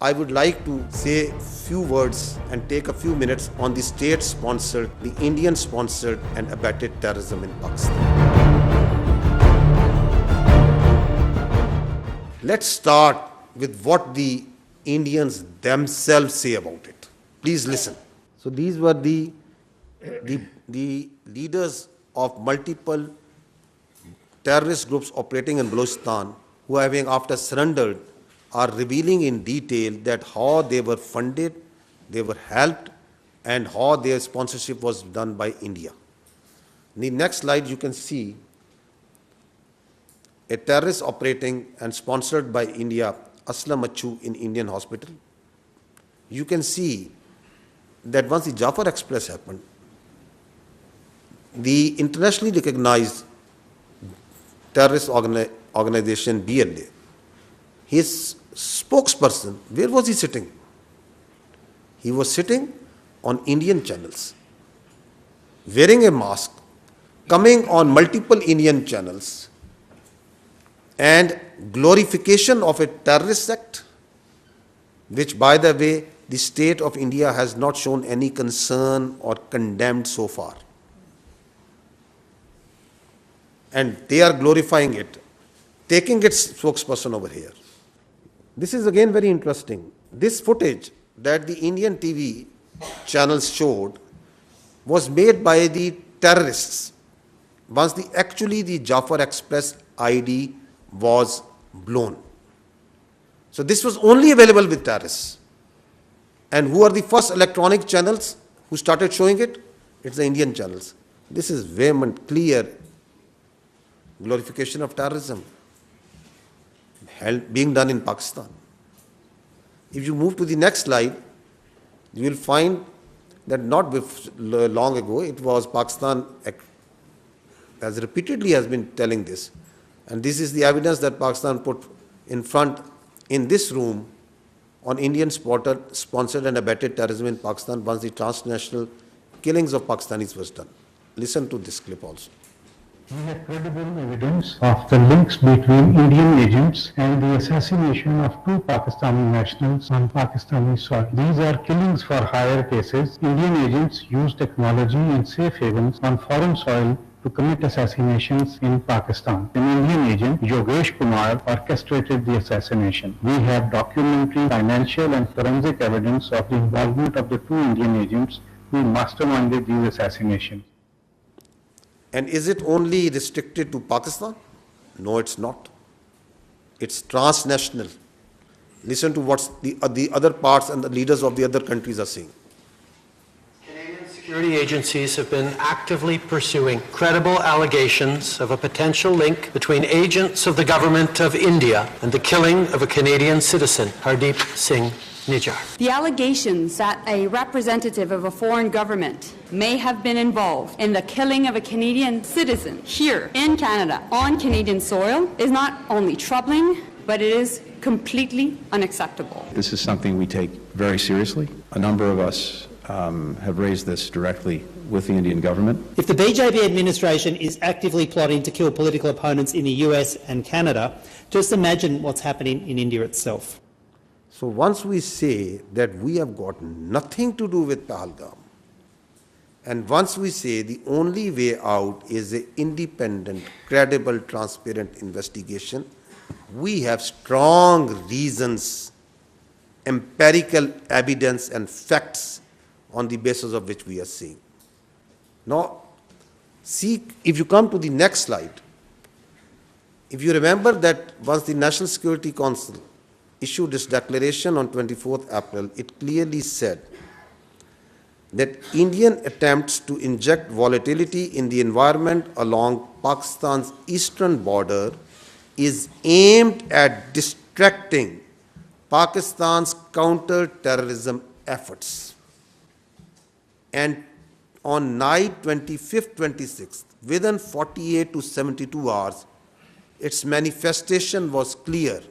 I would like to say a few words and take a few minutes on the state-sponsored, the Indian-sponsored and abetted terrorism in Pakistan. Let's start with what the Indians themselves say about it. Please listen. So these were the leaders of multiple terrorist groups operating in Balochistan who, having after surrendered, are revealing in detail that how they were funded, they were helped, and how their sponsorship was done by India. In the next slide, you can see a terrorist operating and sponsored by India, Aslam Achu, in Indian hospital. You can see that once the Jaffar Express happened, the internationally recognized terrorist organization BLA, his spokesperson, where was he sitting? He was sitting on Indian channels, wearing a mask, coming on multiple Indian channels, and glorification of a terrorist act, which, by the way, the state of India has not shown any concern or condemned so far. And they are glorifying it, taking its spokesperson over here. This is again very interesting. This footage that the Indian TV channels showed was made by the terrorists once actually the Jaffar Express ID was blown. So this was only available with terrorists. And who are the first electronic channels who started showing it? It's the Indian channels. This is vehement, clear glorification of terrorism being done in Pakistan. If you move to the next slide, you will find that not long ago, it was Pakistan, as repeatedly has been telling this, and this is the evidence that Pakistan put in front in this room on Indian sponsored and abetted terrorism in Pakistan once the transnational killings of Pakistanis was done. Listen to this clip also. We have credible evidence of the links between Indian agents and the assassination of two Pakistani nationals on Pakistani soil. These are killings for hire cases. Indian agents use technology and safe havens on foreign soil to commit assassinations in Pakistan. An Indian agent, Yogesh Kumar, orchestrated the assassination. We have documentary, financial and forensic evidence of the involvement of the two Indian agents who masterminded these assassinations. And is it only restricted to Pakistan? No, it's not. It's transnational. Listen to what the other parts and the leaders of the other countries are saying. Canadian security agencies have been actively pursuing credible allegations of a potential link between agents of the government of India and the killing of a Canadian citizen, Hardeep Singh Nijjar. The allegations that a representative of a foreign government may have been involved in the killing of a Canadian citizen here in Canada on Canadian soil is not only troubling, but it is completely unacceptable. This is something we take very seriously. A number of us have raised this directly with the Indian government. If the BJP administration is actively plotting to kill political opponents in the US and Canada, just imagine what's happening in India itself. So once we say that we have got nothing to do with Pahalgam, and once we say the only way out is an independent, credible, transparent investigation, we have strong reasons, empirical evidence and facts on the basis of which we are saying. Now, see, if you come to the next slide, if you remember that once the National Security Council issued its declaration on 24th April, it clearly said that Indian attempts to inject volatility in the environment along Pakistan's eastern border is aimed at distracting Pakistan's counter-terrorism efforts. And on night 25th, 26th, within 48 to 72 hours, its manifestation was clear.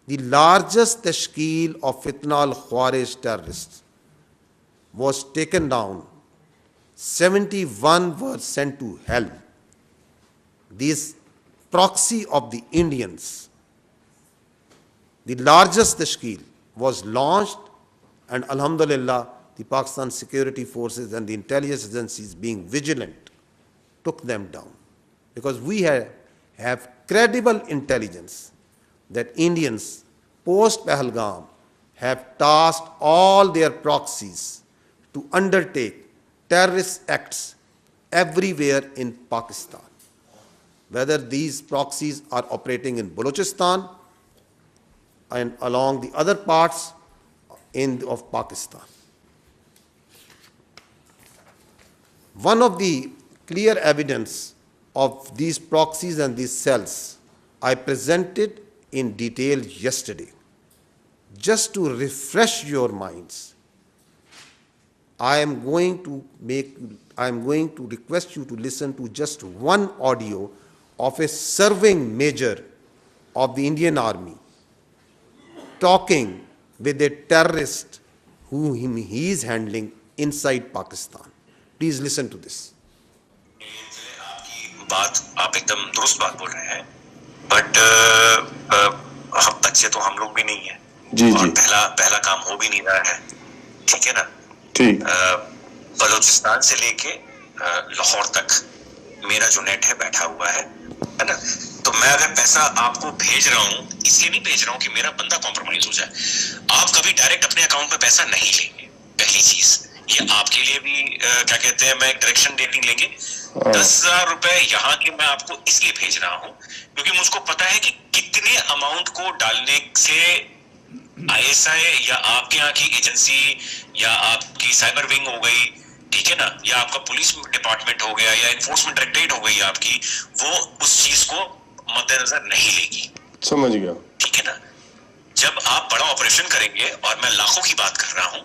The largest tashkeel of Fitna al-Khawarij terrorists was taken down. 71 were sent to hell. This proxy of the Indians, the largest tashkeel, was launched, and alhamdulillah, the Pakistan security forces and the intelligence agencies, being vigilant, took them down. Because we have credible intelligence that Indians, post Pahalgam, have tasked all their proxies to undertake terrorist acts everywhere in Pakistan, whether these proxies are operating in Balochistan and along the other parts of Pakistan. One of the clear evidence of these proxies and these cells I presented in detail yesterday. Just to refresh your minds, I am going to request you to listen to just one audio of a serving major of the Indian Army talking with a terrorist whom he is handling inside Pakistan. Please listen to this. बात आप एकदम दुरुस्त बात बोल रहे हैं, but अब तक से तो हम लोग भी नहीं है जी, और पहला काम हो भी नहीं रहा है, ठीक है ना? ठीक। बलूचिस्तान से लेके लाहौर तक मेरा जो नेट है बैठा हुआ है ना? तो मैं अगर पैसा आपको भेज रहा हूँ, इसलिए नहीं भेज रहा हूँ कि मेरा बंदा कॉम्प्रोमाइज हो जाए। आप कभी डायरेक्ट अपने अकाउंट में पैसा नहीं लेंगे, पहली चीज। ये आपके लिए भी क्या कहते हैं, मैं एक डायरेक्शन डेटिंग लेंगे। 10,000 रुपए यहाँ के मैं आपको इसलिए भेज रहा हूँ क्योंकि मुझको पता है कि कितने अमाउंट को डालने से ISI या आपके यहाँ की एजेंसी या आपकी साइबर विंग हो गई, ठीक है ना, या आपका पुलिस डिपार्टमेंट हो गया या एनफोर्समेंट डायरेक्टरेट हो गई आपकी, वो उस चीज को मद्देनजर नहीं लेगी। समझ गया, ठीक है ना? जब आप बड़ा ऑपरेशन करेंगे, और मैं लाखों की बात कर रहा हूं,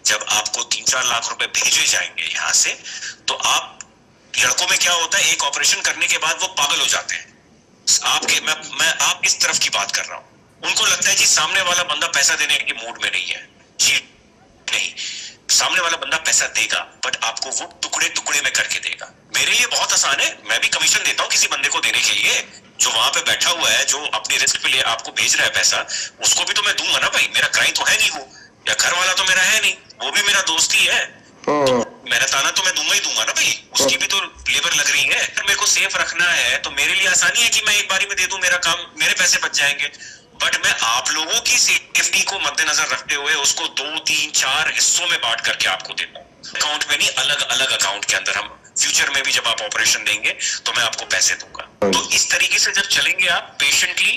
जब आपको 3-4 लाख रुपए भेजे जाएंगे यहां से, तो आप लड़कों में क्या होता है, एक ऑपरेशन करने के बाद वो पागल हो जाते हैं। मैं आप इस तरफ की बात कर रहा हूं। उनको लगता है जी सामने वाला बंदा पैसा देने के मूड में नहीं है। जी नहीं, सामने वाला बंदा पैसा देगा, बट आपको वो टुकड़े टुकड़े में करके देगा। मेरे लिए बहुत आसान है, मैं भी कमीशन देता हूँ किसी बंदे को देने के लिए, जो वहां पे बैठा हुआ है, जो अपनी रिस्क पे लिए आपको भेज रहा है पैसा, उसको भी तो मैं दूंगा ना भाई। मेरा क्लाइंट तो है नहीं वो, या घर वाला तो मेरा है नहीं, वो भी मेरा दोस्त ही है, तो मेरा ताना तो मैं दूंगा ही दूंगा ना भाई। उसकी भी तो लेबर लग रही है। अगर मेरे को सेफ रखना है तो मेरे लिए आसानी है कि मैं एक बारी में दे दूं, मेरा काम, मेरे पैसे बच जाएंगे। बट मैं आप लोगों की सेफ्टी को मद्देनजर रखते हुए उसको 2-3-4 हिस्सों में बांट करके आपको देता हूँ, अकाउंट में नहीं, अलग अलग अकाउंट के अंदर। हम फ्यूचर में भी जब आप ऑपरेशन देंगे तो मैं आपको पैसे दूंगा। तो इस तरीके से जब चलेंगे आप पेशेंटली,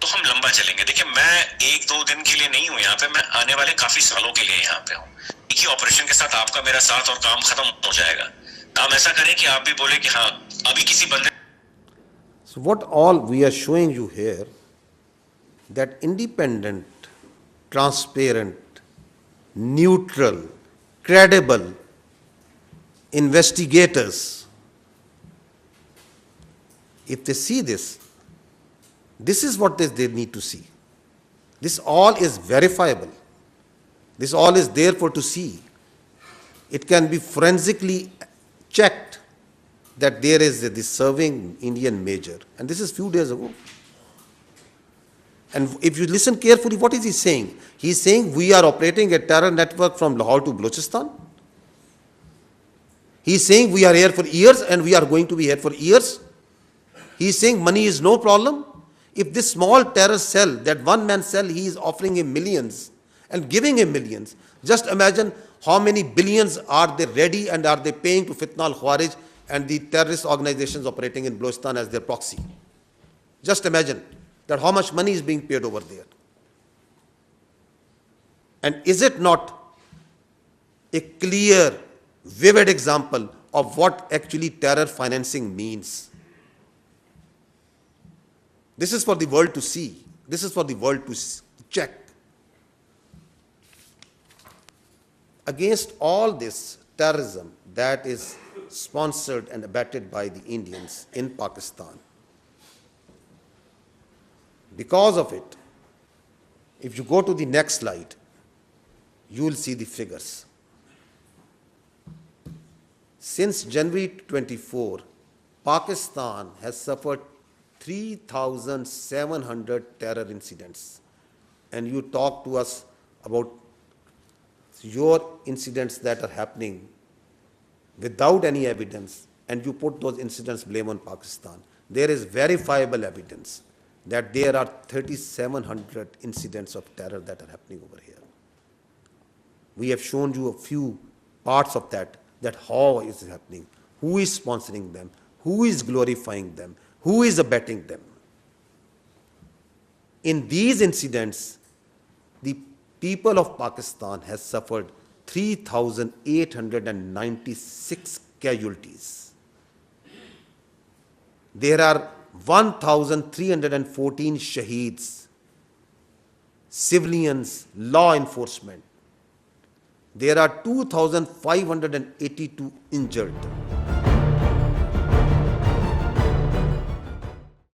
तो हम लंबा चलेंगे। देखिए, मैं 1-2 दिन के लिए नहीं हूँ यहाँ पे, मैं आने वाले काफी सालों के लिए यहाँ पे हूँ। एक ही ऑपरेशन के साथ आपका मेरा साथ और काम खत्म हो जाएगा। काम ऐसा करें कि आप भी बोले कि हाँ, अभी किसी बंदे। So what all we are showing you here, that independent, transparent, neutral, credible investigators, if they see this, this is what they need to see. This all is verifiable. This all is there for to see. It can be forensically checked that there is this serving Indian major. And this is few days ago. And if you listen carefully, what is he saying? He is saying we are operating a terror network from Lahore to Balochistan. He is saying we are here for years and we are going to be here for years. He is saying money is no problem. If this small terror cell, that one man cell, he is offering him millions and giving him millions. Just imagine how many billions are they ready and are they paying to Fitna al-Khawarij and the terrorist organizations operating in Balochistan as their proxy. Just imagine that how much money is being paid over there. And is it not a clear, vivid example of what actually terror financing means? This is for the world to see. This is for the world to check. Against all this terrorism that is sponsored and abetted by the Indians in Pakistan, because of it, if you go to the next slide, you will see the figures. Since January 24, Pakistan has suffered 3,700 terror incidents. And you talk to us about your incidents that are happening without any evidence, and you put those incidents blame on Pakistan. There is verifiable evidence that there are 3,700 incidents of terror that are happening over here. We have shown you a few parts of that how is it happening, who is sponsoring them, who is glorifying them, who is abetting them. In these incidents, the people of Pakistan has suffered 3,896 casualties. There are 1,314 shaheeds, civilians, law enforcement. There are 2,582 injured.